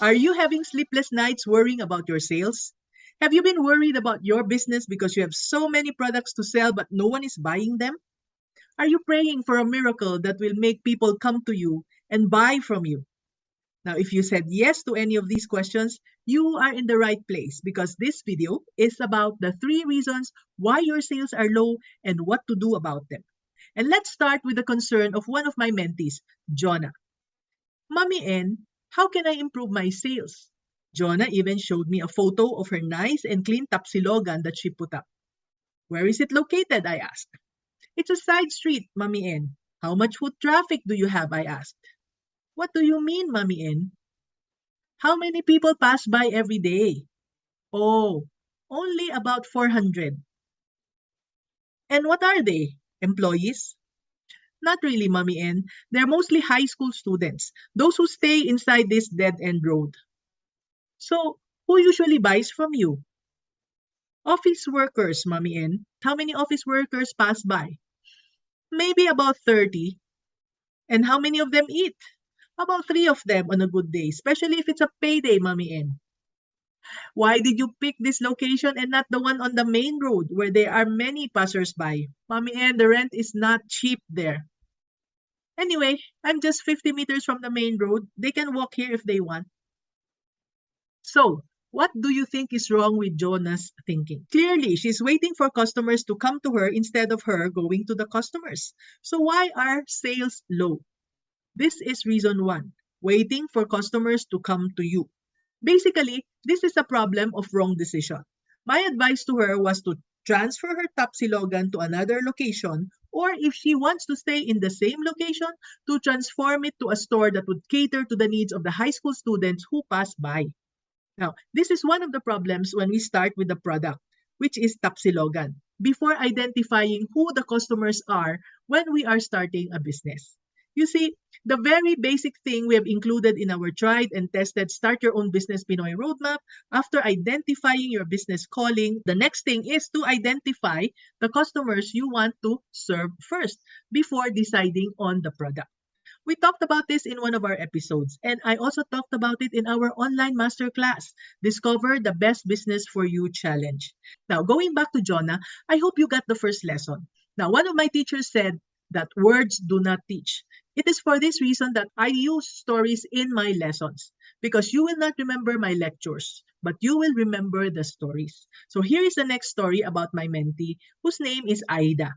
Are you having sleepless nights worrying about your sales? Have you been worried about your business because you have so many products to sell but no one is buying them? Are you praying for a miracle that will make people come to you and buy from you? Now, if you said yes to any of these questions, you are in the right place because this video is about the 3 reasons why your sales are low and what to do about them. And let's start with the concern of one of my mentees, Jonah. Mommy N, how can I improve my sales? Jonah even showed me a photo of her nice and clean tapsilogan that she put up. Where is it located? I asked. It's a side street, Mommy N. How much foot traffic do you have? I asked. What do you mean, Mommy N? How many people pass by every day? Oh, only about 400. And what are they? Employees? Not really, Mommy N. They're mostly high school students, those who stay inside this dead end road. So, who usually buys from you? Office workers, Mommy N. How many office workers pass by? Maybe about 30. And how many of them eat? About 3 of them on a good day, especially if it's a payday, Mommy N. Why did you pick this location and not the one on the main road where there are many passersby? Mommy N, the rent is not cheap there. Anyway, I'm just 50 meters from the main road. They can walk here if they want. So, what do you think is wrong with Jonah's thinking? Clearly, she's waiting for customers to come to her instead of her going to the customers. So, why are sales low? This is reason one, waiting for customers to come to you. Basically, this is a problem of wrong decision. My advice to her was to transfer her Tapsilogan to another location, or if she wants to stay in the same location, to transform it to a store that would cater to the needs of the high school students who pass by. Now, this is one of the problems when we start with the product, which is Tapsilogan, before identifying who the customers are when we are starting a business. You see, the very basic thing we have included in our tried and tested Start Your Own Business Pinoy roadmap, after identifying your business calling, the next thing is to identify the customers you want to serve first before deciding on the product. We talked about this in one of our episodes, and I also talked about it in our online masterclass, Discover the Best Business for You Challenge. Now, going back to Jonah, I hope you got the first lesson. Now, one of my teachers said that words do not teach. It is for this reason that I use stories in my lessons, because you will not remember my lectures, but you will remember the stories. So here is the next story about my mentee, whose name is Aida.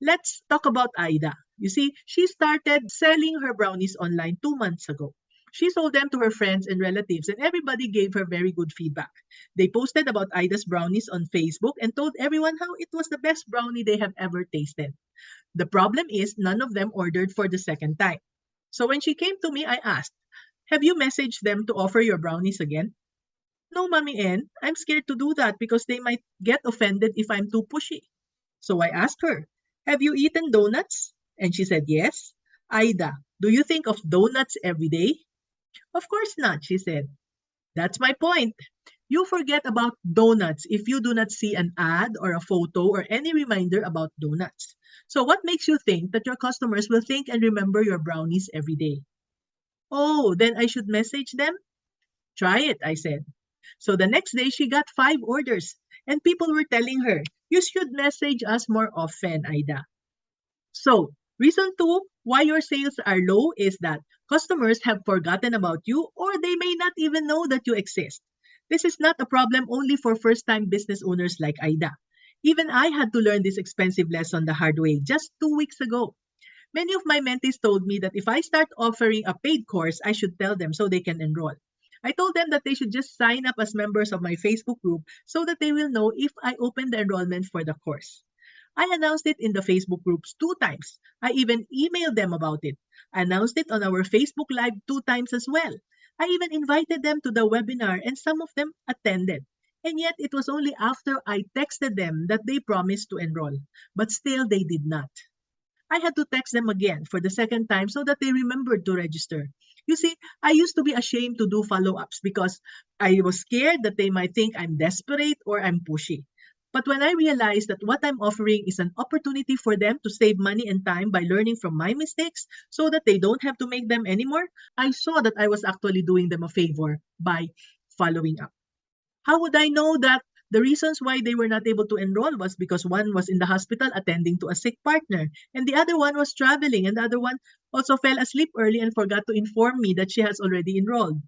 Let's talk about Aida. You see, she started selling her brownies online 2 months ago. She sold them to her friends and relatives, and everybody gave her very good feedback. They posted about Aida's brownies on Facebook and told everyone how it was the best brownie they have ever tasted. The problem is, none of them ordered for the second time. So when she came to me, I asked, have you messaged them to offer your brownies again? No, Mommy N, I'm scared to do that because they might get offended if I'm too pushy. So I asked her, have you eaten donuts? And she said yes. Aida, do you think of donuts every day? Of course not, she said. That's my point. You forget about donuts if you do not see an ad or a photo or any reminder about donuts. So what makes you think that your customers will think and remember your brownies every day? Oh, then I should message them? Try it, I said. So the next day she got 5 orders and people were telling her, you should message us more often, Aida. So, reason two why your sales are low is that customers have forgotten about you or they may not even know that you exist. This is not a problem only for first time business owners like Aida. Even I had to learn this expensive lesson the hard way just 2 weeks ago. Many of my mentees told me that if I start offering a paid course, I should tell them so they can enroll. I told them that they should just sign up as members of my Facebook group so that they will know if I open the enrollment for the course. I announced it in the Facebook groups 2 times. I even emailed them about it. I announced it on our Facebook Live 2 times as well. I even invited them to the webinar and some of them attended. And yet it was only after I texted them that they promised to enroll. But still they did not. I had to text them again for the second time so that they remembered to register. You see, I used to be ashamed to do follow-ups because I was scared that they might think I'm desperate or I'm pushy. But when I realized that what I'm offering is an opportunity for them to save money and time by learning from my mistakes so that they don't have to make them anymore, I saw that I was actually doing them a favor by following up. How would I know that the reasons why they were not able to enroll was because one was in the hospital attending to a sick partner, and the other one was traveling, and the other one also fell asleep early and forgot to inform me that she has already enrolled.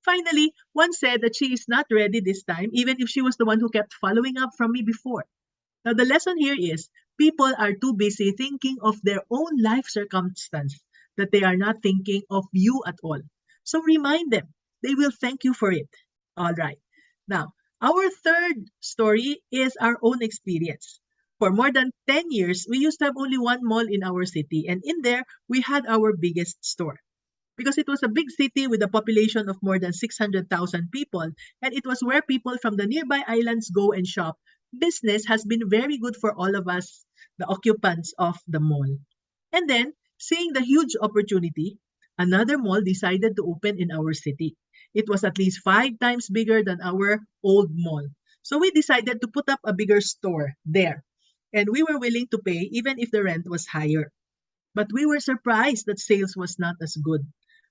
Finally, one said that she is not ready this time, even if she was the one who kept following up from me before. Now, the lesson here is people are too busy thinking of their own life circumstance that they are not thinking of you at all. So remind them. They will thank you for it. All right. Now, our third story is our own experience. For more than 10 years, we used to have only one mall in our city, and in there, we had our biggest store because it was a big city with a population of more than 600,000 people, and it was where people from the nearby islands go and shop. Business has been very good for all of us, the occupants of the mall. And then, seeing the huge opportunity, another mall decided to open in our city. It was at least 5 times bigger than our old mall. So we decided to put up a bigger store there. And we were willing to pay even if the rent was higher. But we were surprised that sales was not as good.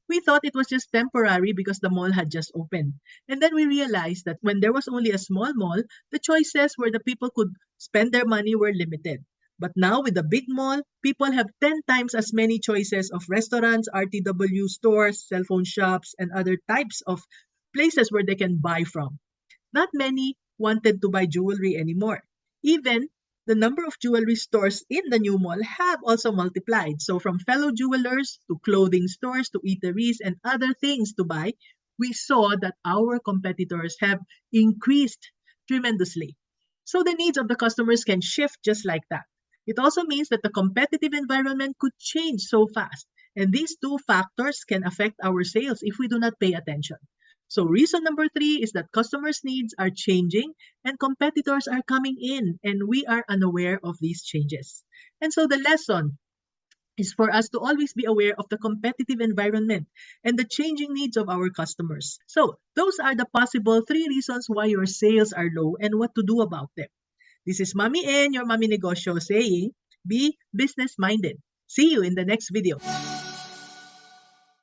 We thought it was just temporary because the mall had just opened. And then we realized that when there was only a small mall, the choices where the people could spend their money were limited. But now with the big mall, people have 10 times as many choices of restaurants, RTW stores, cell phone shops, and other types of places where they can buy from. Not many wanted to buy jewelry anymore. Even the number of jewelry stores in the new mall have also multiplied. So from fellow jewelers to clothing stores to eateries and other things to buy, we saw that our competitors have increased tremendously. So the needs of the customers can shift just like that. It also means that the competitive environment could change so fast. And these two factors can affect our sales if we do not pay attention. So reason number three is that customers' needs are changing and competitors are coming in, and we are unaware of these changes. And so the lesson is for us to always be aware of the competitive environment and the changing needs of our customers. So those are the possible three reasons why your sales are low and what to do about them. This is Mommy N, your Mommy Negosyo, saying be business minded. See you in the next video.